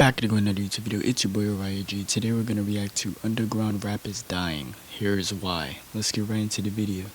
Back to another YouTube video. It's your boy Orion G. Today we're gonna react to Underground Rap is Dying. Here's why. Let's get right into the video.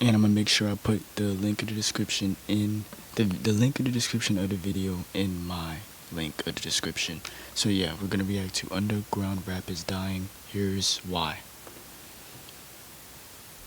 And I'm gonna make sure I put the link in the description in the link in the description of the video in my link of the description. So yeah, we're gonna react to Underground Rap is Dying. Here's why.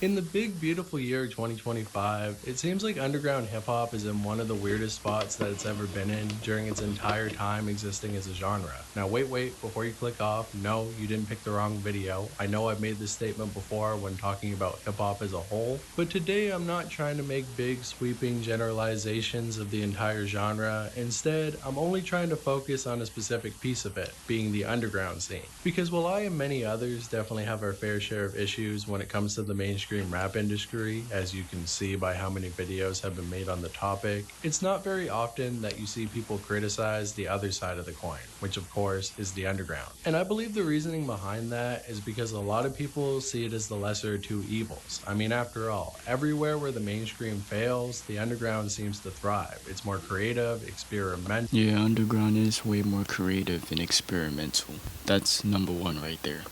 In the big, beautiful year 2025, it seems like underground hip-hop is in one of the weirdest spots that it's ever been in during its entire time existing as a genre. Now wait, before you click off, no, you didn't pick the wrong video. I know I've made this statement before when talking about hip-hop as a whole, but today I'm not trying to make big, sweeping generalizations of the entire genre. Instead, I'm only trying to focus on a specific piece of it, being the underground scene. Because while I and many others definitely have our fair share of issues when it comes to the mainstream rap industry, as you can see by how many videos have been made on the topic, it's not very often that you see people criticize the other side of the coin, which of course is the underground. And I believe the reasoning behind that is because a lot of people see it as the lesser of two evils. I mean, after all, everywhere where the mainstream fails, the underground seems to thrive. It's more creative, experimental. Yeah, Underground is way more creative and experimental. That's number one right there.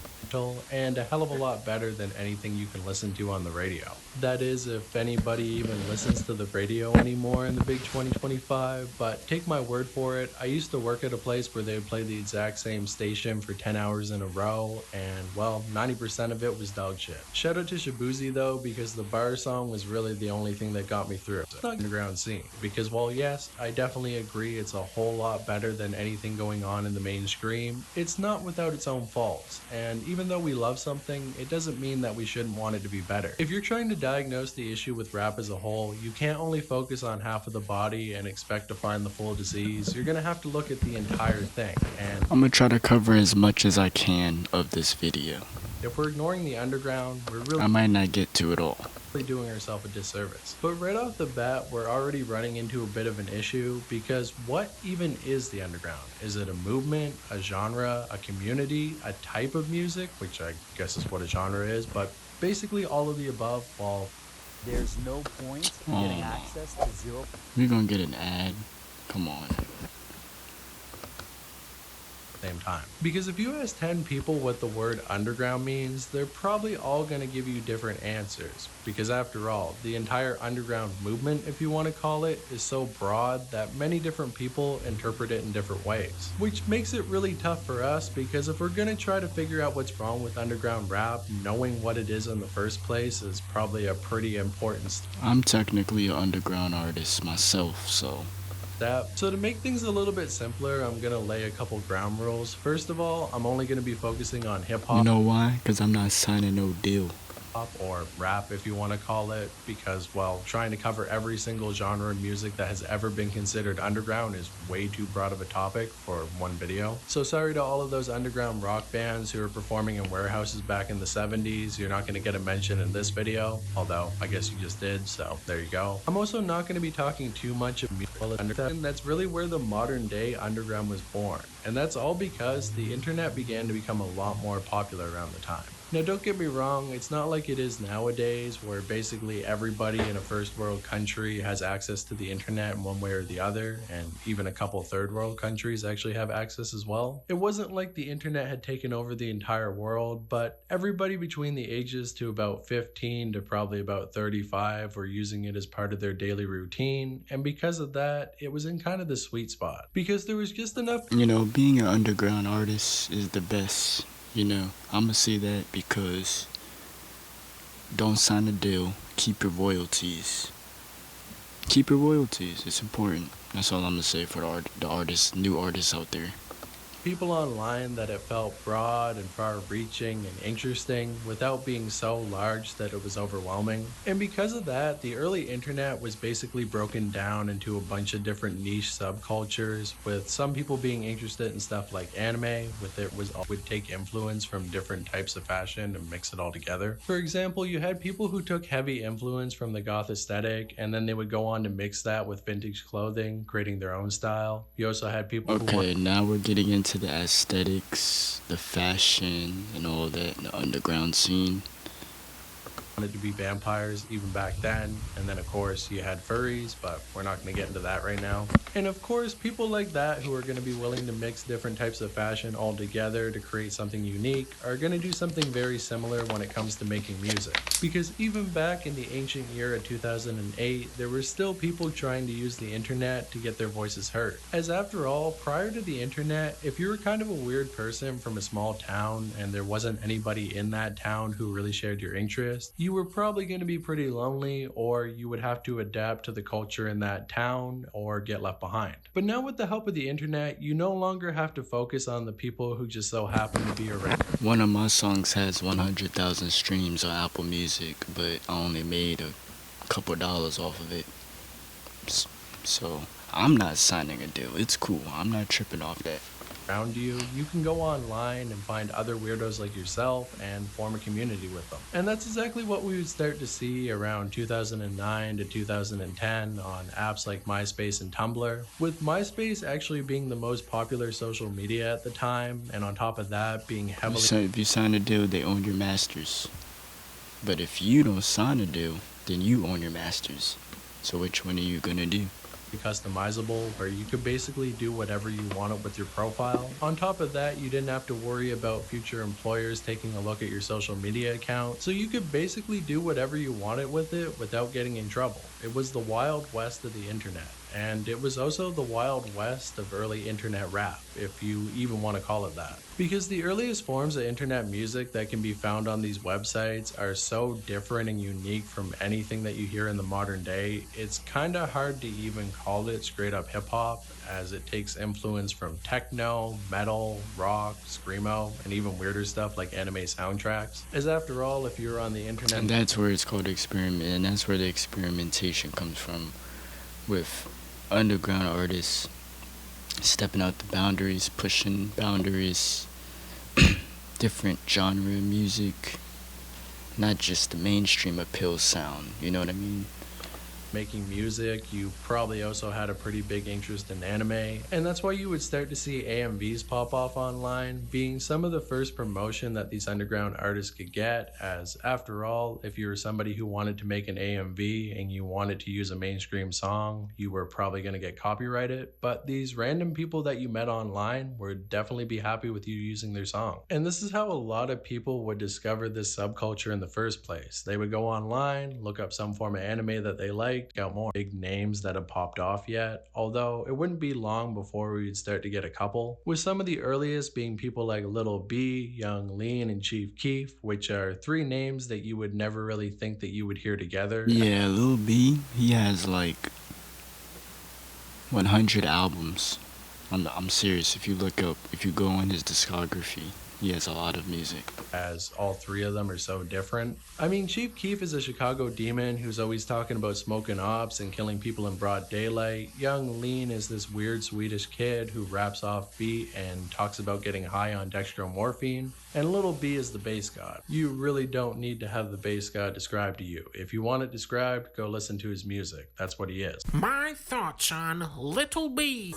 And a hell of a lot better than anything you can listen to on the radio. That is, if anybody even listens to the radio anymore in the big 2025, but take my word for it, I used to work at a place where they would play the exact same station for 10 hours in a row, and well, 90% of it was dog shit. Shout out to Shabuzi though, because the bar song was really the only thing that got me through. It's not underground scene, because while yes, I definitely agree it's a whole lot better than anything going on in the mainstream, it's not without its own faults, and even though we love something, it doesn't mean that we shouldn't want it to be better. If you're trying to diagnose the issue with rap as a whole, you can't only focus on half of the body and expect to find the full disease. You're gonna have to look at the entire thing. And I'm gonna try to cover as much as I can of this video. if we're ignoring the underground, we're really I might not get to it all. doing ourselves a disservice. But right off the bat, we're already running into a bit of an issue, because what even is the underground? Is it a movement, a genre, a community, a type of music, which I guess is what a genre is, but basically all of the above. Well, there's no point in getting access to zero. We're gonna get an ad. Come on. Same time. Because if you ask 10 people what the word underground means, they're probably all going to give you different answers. Because after all, the entire underground movement, if you want to call it, is so broad that many different people interpret it in different ways. Which makes it really tough for us, because if we're going to try to figure out what's wrong with underground rap, knowing what it is in the first place is probably a pretty important step. I'm technically an underground artist myself, so So to make things a little bit simpler, I'm going to lay a couple ground rules. First of all, I'm only going to be focusing on hip-hop. You know why? Because I'm not signing no deal. Or rap, if you want to call it, because, well, trying to cover every single genre of music that has ever been considered underground is way too broad of a topic for one video. So sorry to all of those underground rock bands who were performing in warehouses back in the 70s. You're not going to get a mention in this video, although I guess you just did, so there you go. I'm also not going to be talking too much of underground. That's really where the modern day underground was born, and that's all because the internet began to become a lot more popular around the time. Now don't get me wrong, it's not like it is nowadays where basically everybody in a first world country has access to the internet in one way or the other, and even a couple third world countries actually have access as well. It wasn't like the internet had taken over the entire world, but everybody between the ages to about 15 to probably about 35 were using it as part of their daily routine, and because of that, it was in kind of the sweet spot. Because there was just enough. You know, being an underground artist is the best. You know, I'ma say that because don't sign a deal, keep your royalties. Keep your royalties, it's important. That's all I'm gonna say for the artists, new artists out there. People online that it felt broad and far-reaching and interesting without being so large that it was overwhelming. And because of that, the early internet was basically broken down into a bunch of different niche subcultures, with some people being interested in stuff like anime, would take influence from different types of fashion and mix it all together. For example, you had people who took heavy influence from the goth aesthetic, and then they would go on to mix that with vintage clothing, creating their own style. You also had people Okay, now we're getting into the aesthetics, the fashion, and all that in the underground scene. wanted to be vampires even back then. And then, of course, you had furries, but we're not going to get into that right now. And of course, people like that who are going to be willing to mix different types of fashion all together to create something unique are going to do something very similar when it comes to making music. Because even back in the ancient year of 2008, there were still people trying to use the internet to get their voices heard. As after all, prior to the internet, if you were kind of a weird person from a small town and there wasn't anybody in that town who really shared your interest, you were probably going to be pretty lonely, or you would have to adapt to the culture in that town or get left behind. But now with the help of the internet, you no longer have to focus on the people who just so happen to be around. One of my songs has 100,000 streams on Apple Music, but I only made a couple dollars off of it. So I'm not signing a deal. It's cool. I'm not tripping off that. Around you, you can go online and find other weirdos like yourself and form a community with them. And that's exactly what we would start to see around 2009 to 2010 on apps like MySpace and Tumblr, with MySpace actually being the most popular social media at the time, and on top of that being heavily... So if you sign a deal, they own your masters. But if you don't sign a deal, then you own your masters. So which one are you gonna do? Customizable, where you could basically do whatever you wanted with your profile. On top of that, you didn't have to worry about future employers taking a look at your social media account, so you could basically do whatever you wanted with it without getting in trouble. It was the wild west of the internet, and it was also the wild west of early internet rap, if you even want to call it that. Because the earliest forms of internet music that can be found on these websites are so different and unique from anything that you hear in the modern day, it's kinda hard to even call it straight up hip hop, as it takes influence from techno, metal, rock, screamo, and even weirder stuff like anime soundtracks. As after all, if you're on the internet... And that's where it's called experiment, and that's where the experimentation comes from, with underground artists stepping out the boundaries, pushing boundaries, different genre of music, not just the mainstream appeal sound, you know what I mean? Making music, you probably also had a pretty big interest in anime, and that's why you would start to see AMVs pop off online, being some of the first promotion that these underground artists could get, as after all, if you were somebody who wanted to make an AMV and you wanted to use a mainstream song, you were probably going to get copyrighted, but these random people that you met online would definitely be happy with you using their song. And this is how a lot of people would discover this subculture in the first place. They would go online, look up some form of anime that they like, out more big names that have popped off yet, although it wouldn't be long before we would start to get a couple, with some of the earliest being people like Lil B, Young Lean, and Chief Keef, which are three names that you would never really think that you would hear together. Yeah, Lil B, he has like 100 albums. I'm serious. If you go on his discography, he has a lot of music. As all three of them are so different. I mean, Chief Keef is a Chicago demon who's always talking about smoking ops and killing people in broad daylight. Young Lean is this weird Swedish kid who raps off beat and talks about getting high on dextromorphine. And Lil B is the bass god. You really don't need to have the bass god described to you. If you want it described, go listen to his music. That's what he is. My thoughts on Lil B.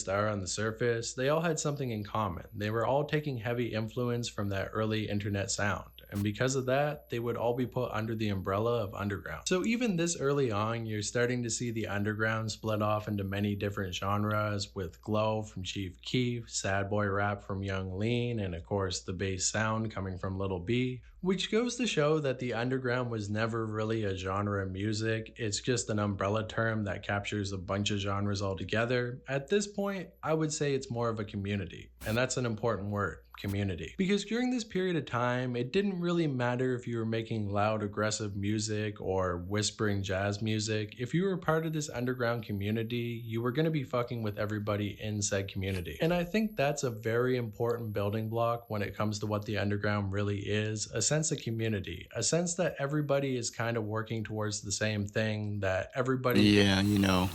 Are on the surface, they all had something in common. They were all taking heavy influence from that early internet sound, and because of that, they would all be put under the umbrella of underground. So even this early on, you're starting to see the underground split off into many different genres, with Glow from Chief Keef, sad boy rap from Young Lean, and of course the bass sound coming from Lil B. Which goes to show that the underground was never really a genre of music, it's just an umbrella term that captures a bunch of genres all together. At this point, I would say it's more of a community, and that's an important word. Community. Because during this period of time, it didn't really matter if you were making loud, aggressive music or whispering jazz music. If you were part of this underground community, you were going to be fucking with everybody in said community. And I think that's a very important building block when it comes to what the underground really is, a sense of community, a sense that everybody is kind of working towards the same thing, that everybody... Yeah, you know,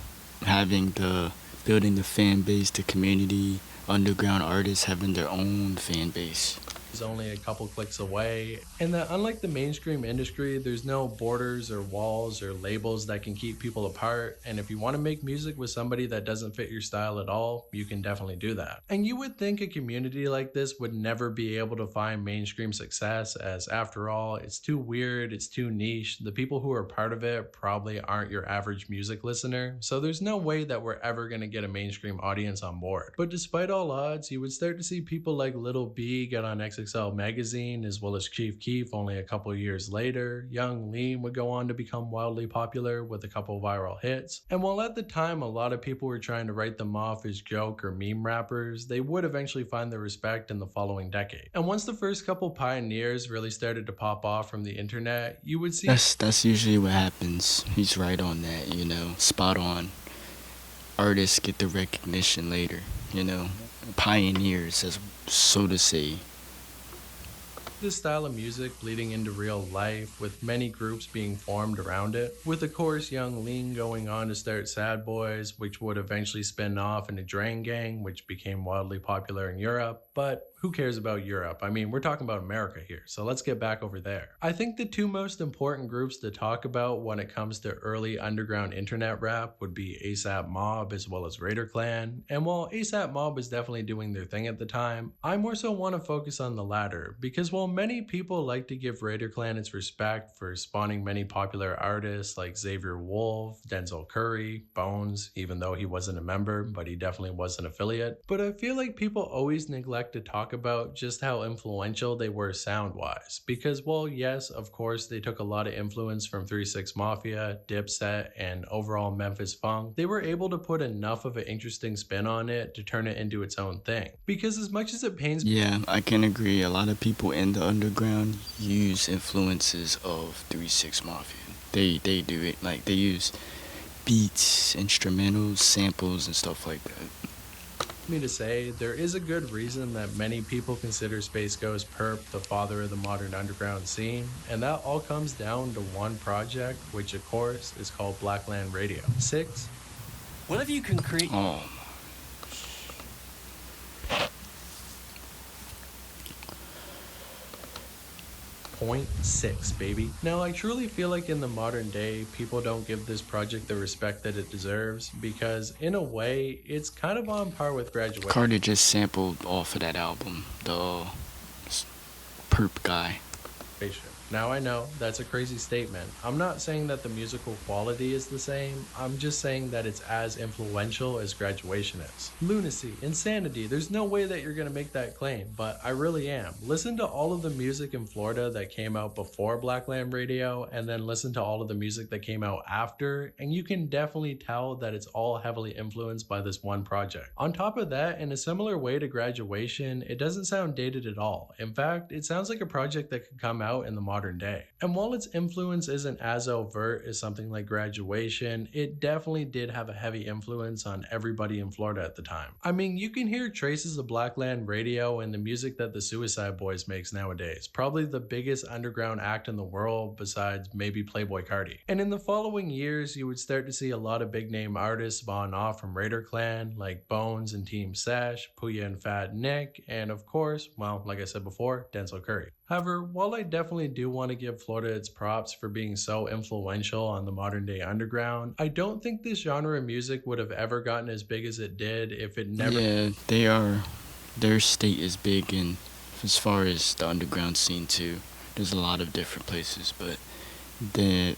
building the fan base, the community, underground artists having their own fan base. is only a couple clicks away, and that unlike the mainstream industry, there's no borders or walls or labels that can keep people apart. And if you want to make music with somebody that doesn't fit your style at all, you can definitely do that. And you would think a community like this would never be able to find mainstream success, as after all, it's too weird, it's too niche. The people who are part of it probably aren't your average music listener, so there's no way that we're ever going to get a mainstream audience on board. But despite all odds, you would start to see people like Lil B get on XXL Magazine, as well as Chief Keef only a couple years later. Young Lean would go on to become wildly popular with a couple viral hits. And while at the time a lot of people were trying to write them off as joke or meme rappers, they would eventually find their respect in the following decade. And once the first couple pioneers really started to pop off from the internet, you would see That's usually what happens. He's right on that, spot on. Artists get the recognition later, pioneers, as so to say. this style of music bleeding into real life, with many groups being formed around it, with of course Young Lean going on to start Sad Boys, which would eventually spin off into Drain Gang, which became wildly popular in Europe. But who cares about Europe? I mean, we're talking about America here, so let's get back over there. I think the two most important groups to talk about when it comes to early underground internet rap would be ASAP Mob as well as Raider Clan. And while ASAP Mob was definitely doing their thing at the time, I more so want to focus on the latter, because while many people like to give Raider Clan its respect for spawning many popular artists like Xavier Wolf, Denzel Curry, Bones, even though he wasn't a member, but he definitely was an affiliate, but I feel like people always neglect to talk about just how influential they were sound-wise, because while yes, of course, they took a lot of influence from 3 6 Mafia, Dipset, and overall Memphis Funk, they were able to put enough of an interesting spin on it to turn it into its own thing. Because as much as it pains me, Yeah, I can agree. A lot of people in the underground use influences of 3 6 Mafia. They do it, like they use beats, instrumentals, samples, and stuff like that. me to say, there is a good reason that many people consider Space Ghost Perp the father of the modern underground scene, and that all comes down to one project, which of course is called Blackland Radio. 6. What if you can create? Oh, 0.6, baby. Now, I truly feel like in the modern day, people don't give this project the respect that it deserves, because in a way, it's kind of on par with Graduation. Carter just sampled off of that album, the Perp guy. Now I know that's a crazy statement. I'm not saying that the musical quality is the same, I'm just saying that it's as influential as Graduation is. Lunacy, insanity, there's no way that you're gonna make that claim, but I really am. Listen to all of the music in Florida that came out before Blackland Radio, and then listen to all of the music that came out after, and you can definitely tell that it's all heavily influenced by this one project. On top of that, in a similar way to Graduation, it doesn't sound dated at all. In fact, it sounds like a project that could come out in the modern day. And while its influence isn't as overt as something like Graduation, it definitely did have a heavy influence on everybody in Florida at the time. I mean, you can hear traces of Blackland Radio in the music that the Suicide Boys makes nowadays, probably the biggest underground act in the world besides maybe Playboi Carti. And in the following years, you would start to see a lot of big name artists spawn off from Raider Clan, like Bones and Team Sesh, Puya and Fat Nick, and of course, well, like I said before, Denzel Curry. However, while I definitely do want to give Florida its props for being so influential on the modern day underground, I don't think this genre of music would have ever gotten as big as it did if it never... Yeah, they are. Their state is big, and as far as the underground scene too, there's a lot of different places, but they're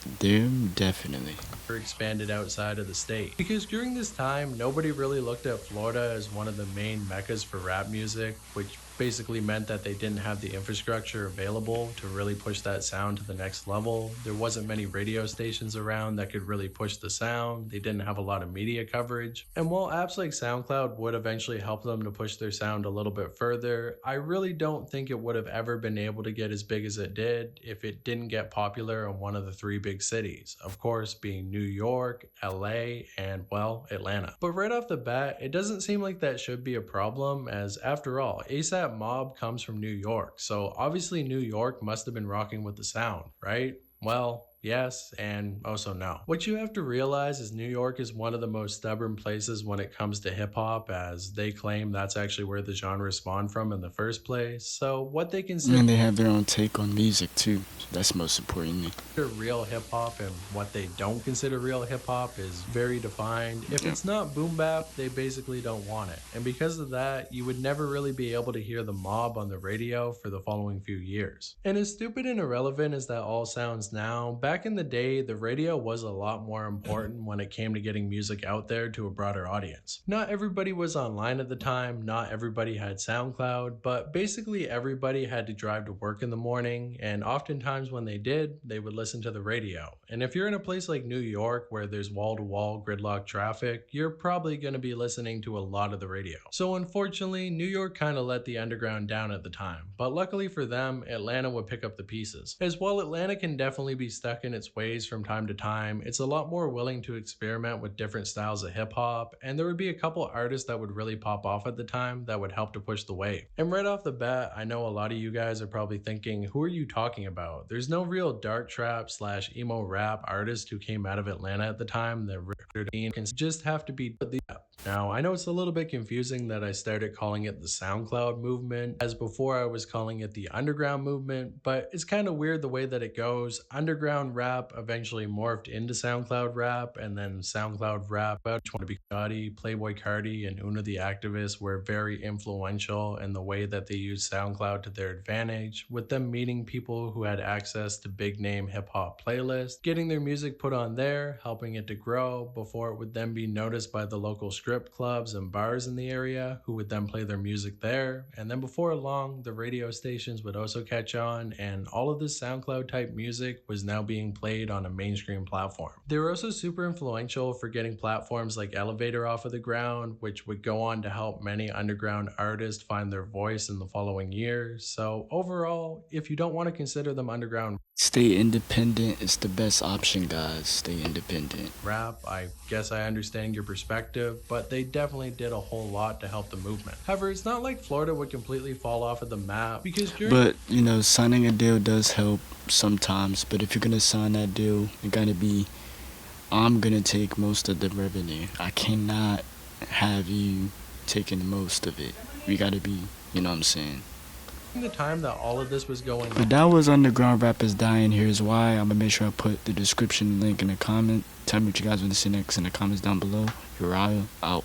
definitely. expanded outside of the state. Because during this time, nobody really looked at Florida as one of the main meccas for rap music, which basically meant that they didn't have the infrastructure available to really push that sound to the next level. There wasn't many radio stations around that could really push the sound. They didn't have a lot of media coverage. And while apps like SoundCloud would eventually help them to push their sound a little bit further, I really don't think it would have ever been able to get as big as it did if it didn't get popular in one of the three big cities. Of course, being New York, LA, and well, Atlanta. But right off the bat, it doesn't seem like that should be a problem, as after all, ASAP Mob comes from New York, so obviously New York must have been rocking with the sound, right? Well, yes, and also no. What you have to realize is New York is one of the most stubborn places when it comes to hip hop, as they claim that's actually where the genre spawned from in the first place. So what they consider And they have their own take on music too. That's most importantly. real hip hop and what they don't consider real hip hop is very defined. If it's not boom bap, they basically don't want it. And because of that, you would never really be able to hear the mob on the radio for the following few years. And as stupid and irrelevant as that all sounds now, back in the day, the radio was a lot more important when it came to getting music out there to a broader audience. Not everybody was online at the time, not everybody had SoundCloud, but basically everybody had to drive to work in the morning, and oftentimes when they did, they would listen to the radio. And if you're in a place like New York where there's wall-to-wall gridlock traffic, you're probably going to be listening to a lot of the radio. So unfortunately, New York kind of let the underground down at the time, but luckily for them, Atlanta would pick up the pieces. As while Atlanta can definitely be stuck in its ways from time to time, it's a lot more willing to experiment with different styles of hip-hop, and there would be a couple artists that would really pop off at the time that would help to push the wave. And right off the bat, I know a lot of you guys are probably thinking, who are you talking about? There's no real dark trap / emo rap artist who came out of Atlanta at the time that can just have to be the. Now, I know it's a little bit confusing that I started calling it the SoundCloud movement, as before I was calling it the underground movement, but it's kind of weird the way that it goes. Underground rap eventually morphed into SoundCloud rap, and then SoundCloud rap, Gotti, Playboy Carti, and Una the Activist were very influential in the way that they used SoundCloud to their advantage, with them meeting people who had access to big name hip hop playlists, getting their music put on there, helping it to grow before it would then be noticed by the local strip clubs and bars in the area, who would then play their music there, and then before long the radio stations would also catch on, and all of this SoundCloud type music was now being played on a mainstream platform. They were also super influential for getting platforms like Elevator off of the ground, which would go on to help many underground artists find their voice in the following years. So overall, if you don't want to consider them underground Stay independent is the best option, guys. Stay independent. rap, I guess I understand your perspective, but they definitely did a whole lot to help the movement. However, it's not like Florida would completely fall off of the map, because But, you know, signing a deal does help sometimes. But if you're going to sign that deal, it got to be, I'm going to take most of the revenue. I cannot have you taking most of it. We got to be, you know what I'm saying? the time that all of this was going But that was Underground Rappers Dying. Here's why. I'm going to make sure I put the description link in the comment. Tell me what you guys want to see next in the comments down below. Uriah out.